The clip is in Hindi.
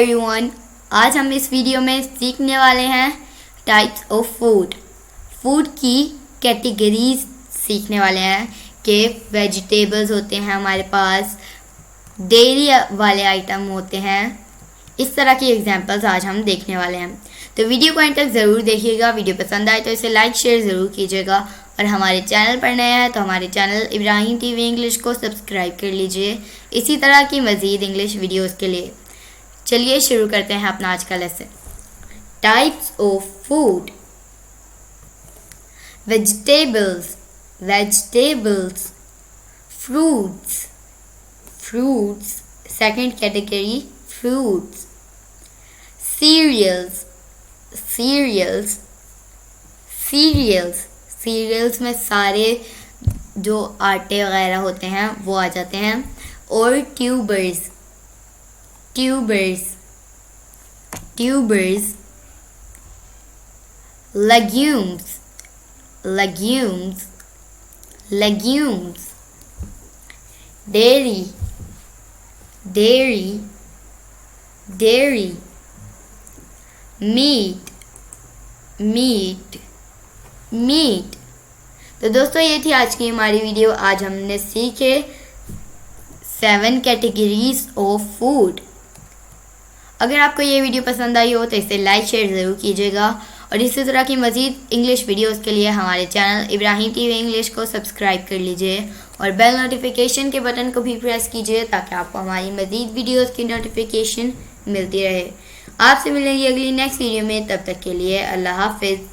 एवरीवन, आज हम इस वीडियो में सीखने वाले हैं टाइप्स ऑफ फूड। फूड की कैटेगरीज सीखने वाले हैं कि वेजिटेबल्स होते हैं हमारे पास, डेयरी वाले आइटम होते हैं। इस तरह की एग्जांपल्स आज हम देखने वाले हैं, तो वीडियो को एंड तक ज़रूर देखिएगा। वीडियो पसंद आए तो इसे लाइक शेयर ज़रूर कीजिएगा और हमारे चैनल पर नया है तो हमारे चैनल इब्राहिम टीवी इंग्लिश को सब्सक्राइब कर लीजिए इसी तरह की मज़ीद इंग्लिश वीडियोस के लिए। चलिए शुरू करते हैं अपना आज का lesson. Types of food. Vegetables, vegetables. Fruits, fruits. Second category fruits. Cereals, cereals, cereals. Cereals में सारे जो आटे वगैरह होते हैं वो आ जाते हैं। और tubers, tubers, tubers. Legumes, legumes, legumes. Dairy, dairy, dairy. Meat, meat, meat. तो दोस्तों ये थी आज की हमारी वीडियो। आज हमने सीखे 7 कैटेगरीज ऑफ फूड। अगर आपको ये वीडियो पसंद आई हो तो इसे लाइक शेयर ज़रूर कीजिएगा और इसी तरह की मज़ीद इंग्लिश वीडियोस के लिए हमारे चैनल इब्राहिम टीवी इंग्लिश को सब्सक्राइब कर लीजिए और बेल नोटिफिकेशन के बटन को भी प्रेस कीजिए ताकि आपको हमारी मज़ीद वीडियोस की नोटिफिकेशन मिलती रहे। आपसे मिलेंगी अगली नेक्स्ट वीडियो में, तब तक के लिए अल्लाह हाफिज़।